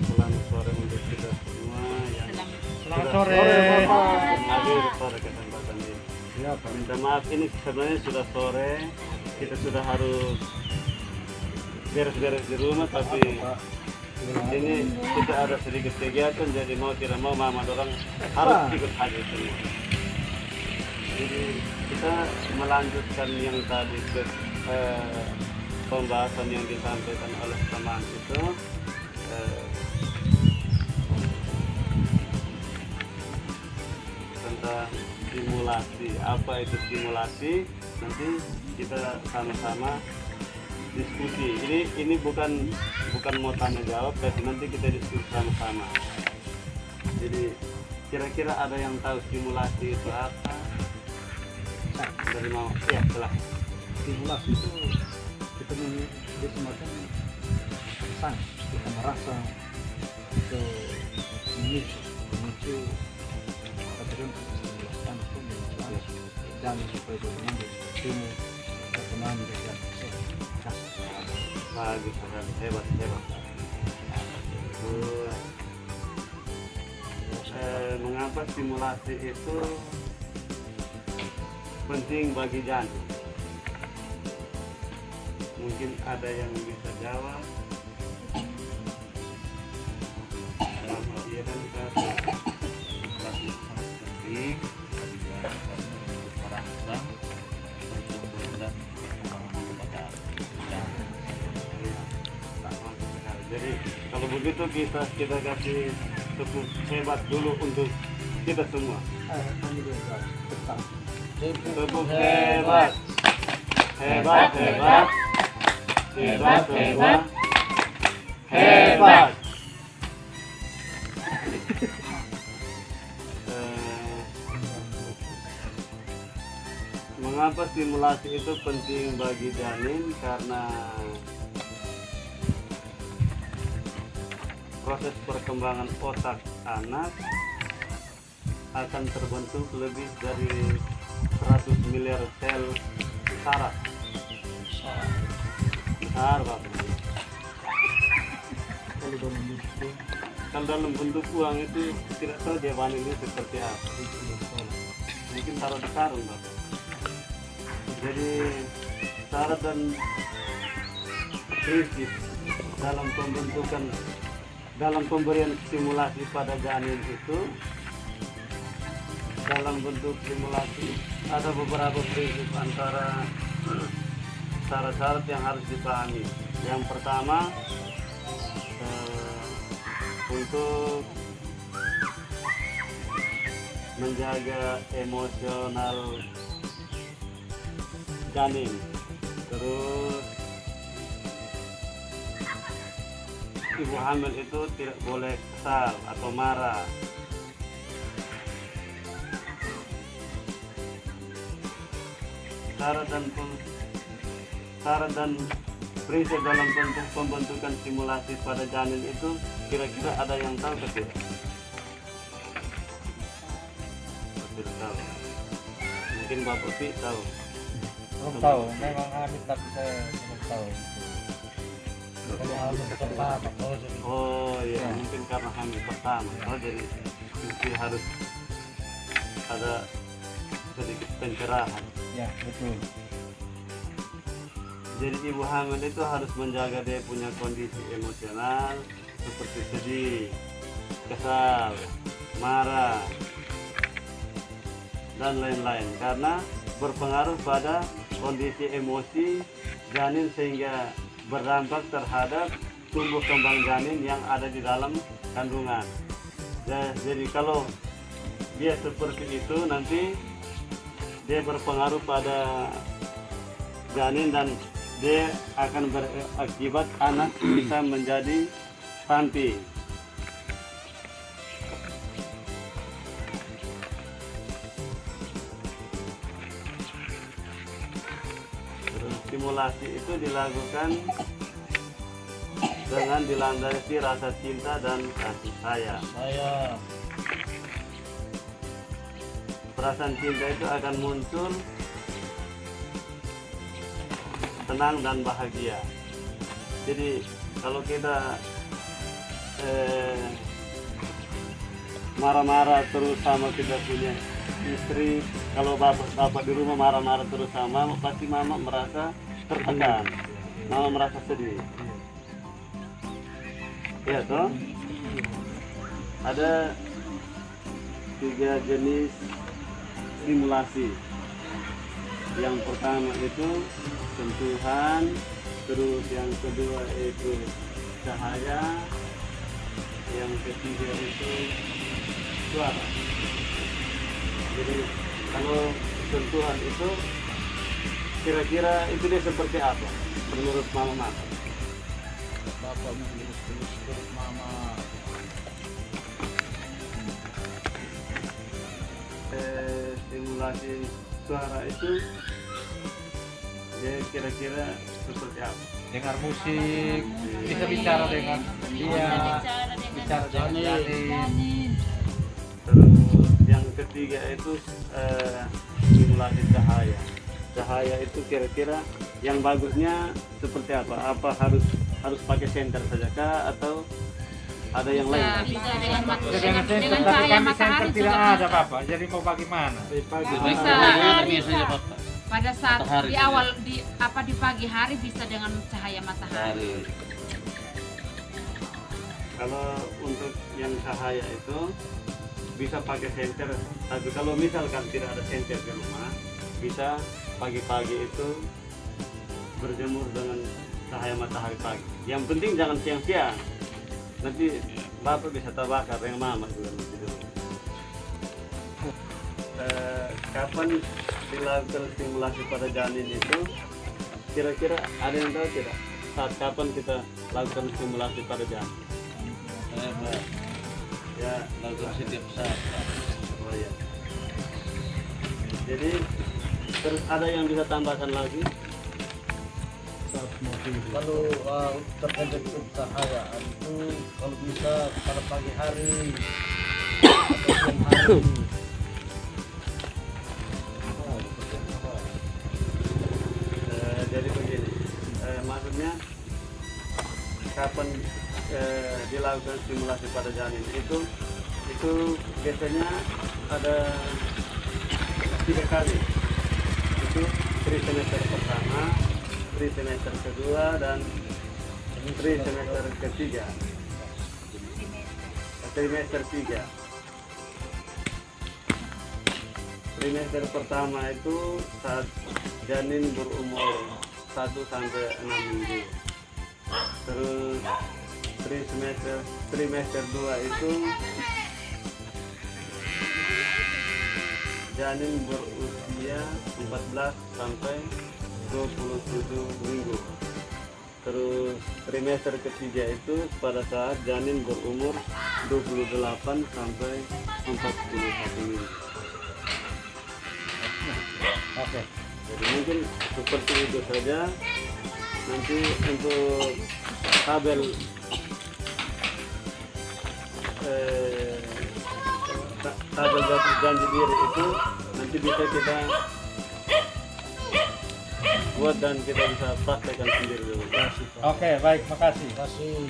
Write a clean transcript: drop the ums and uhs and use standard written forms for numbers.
Selamat sore untuk kita semua yang Selamat sudah sore. hadir pada kesempatan ini. Ya, Pak. Minta maaf ini sebenarnya sudah sore, kita sudah harus beres-beres di rumah, tapi ini kita ada sedikit kegiatan, jadi mau tidak mau mama orang harus ikut hadir semua. Jadi kita melanjutkan yang tadi pembahasan yang disampaikan oleh teman itu. Tentang simulasi, apa itu simulasi, nanti kita sama-sama diskusi. Ini bukan mau tanya jawab, tapi nanti kita diskusi sama-sama. Jadi kira-kira ada yang tahu simulasi itu apa? Dari mau? Ya, silahkan. Simulasi itu kita dia semacam sang kita merasa itu memicu katakan menjelaskan atau menjelaskan dan supaya bagaimana ilmu perkembangan dan Bagus sekali, hebat. Mengapa simulasi itu penting bagi janin? Mungkin ada yang bisa jawab. Iya kan kita simulasi sangat penting bagi merangsang pertumbuhan dan perkembangan pada janin. Jadi kalau begitu kita kasih tepuk hebat dulu untuk kita semua. Tepuk hebat. Hebat. Mengapa simulasi itu penting bagi janin? Karena proses perkembangan otak anak akan terbentuk lebih dari 100 miliar sel saraf. Besar Bapak. Kalau dalam bentuk uang itu tidak tahu jawabannya seperti apa. Mungkin taruh di karung Bapak. Jadi syarat dan prinsip dalam pemberian simulasi pada janin itu, dalam bentuk simulasi ada beberapa prinsip antara syarat-syarat yang harus dipahami. Yang pertama, untuk menjaga emosional janin, terus ibu hamil itu tidak boleh kesal atau marah. Syarat dan prinsip dalam bentuk pembentukan simulasi pada janin itu kira-kira ada yang tahu tidak? Tidak tahu. Mungkin Bapak Pi tahu. Belum tahu, memang hamil tapi saya belum tahu. Kalau hamil pertama, Oh iya, mungkin karena hamil pertama, jadi mesti harus ada sedikit pencerahan. ya betul. Jadi ibu hamil itu harus menjaga dia punya kondisi emosional seperti sedih, kesal, marah, dan lain-lain, karena berpengaruh pada kondisi emosi janin sehingga berdampak terhadap tumbuh kembang janin yang ada di dalam kandungan. Jadi kalau dia seperti itu, nanti dia berpengaruh pada janin dan dia akan berakibat anak bisa menjadi stunting. Simulasi itu dilakukan dengan dilandasi rasa cinta dan kasih sayang. Perasaan cinta itu akan muncul tenang dan bahagia. Jadi kalau kita marah-marah terus sama kita punya istri, kalau bapak di rumah marah-marah terus sama, pasti mama merasa tertekan, mama merasa sedih. Ya toh, ada 3 jenis stimulasi. Yang pertama itu sentuhan, terus yang kedua itu cahaya, yang ketiga itu suara. Jadi kalau sentuhan itu kira-kira itu dia seperti apa menurut mama? Bapak mengelus-elus perut mama. Stimulasi suara itu dia kira-kira seperti apa? Dengar musik, bisa bicara dengan dia, bicara dengan janin. Terus yang ketiga itu stimulasi cahaya. Cahaya itu kira-kira yang bagusnya seperti apa? Apa harus pakai senter saja kah atau ada yang lain? Bisa dengan Dengan cahaya kami matahari center tidak juga ada Bapak, jadi mau bagaimana? bisa. Pada saat Matahari di awal di pagi hari bisa dengan cahaya matahari. Kalau untuk yang cahaya itu bisa pakai senter, tapi kalau misalkan tidak ada senter di rumah, bisa pagi-pagi itu berjemur dengan cahaya matahari pagi. Yang penting jangan siang-siang, nanti bapak bisa terbakar dengan mama juga nanti di rumah. Kapan dilakukan stimulasi pada janin itu? Kira-kira ada yang tahu tidak? Saat kapan kita lakukan stimulasi pada janin? Ya, lakukan setiap saat. oh ya. Jadi terus ada yang bisa tambahkan lagi? Kalau terkait dengan cahayaan itu kalau bisa pada pagi hari atau siang hari. Jadi begini, maksudnya kapan dilakukan stimulasi pada janin itu biasanya ada 3 kali. Itu trimester pertama, trimester kedua, dan trimester ketiga. Trimester 3. Trimester pertama itu saat janin berumur 1 sampai 6 minggu. Terus trimester 2 itu janin berusia 14 sampai 27 minggu. Terus trimester ketiga itu pada saat janin berumur 28 sampai 41 minggu. Oke. Jadi mungkin seperti itu saja. Nanti untuk tabel tabel janji diri itu nanti bisa kita buat dan kita bisa praktekkan sendiri dulu. Oke, baik, makasih. Kasih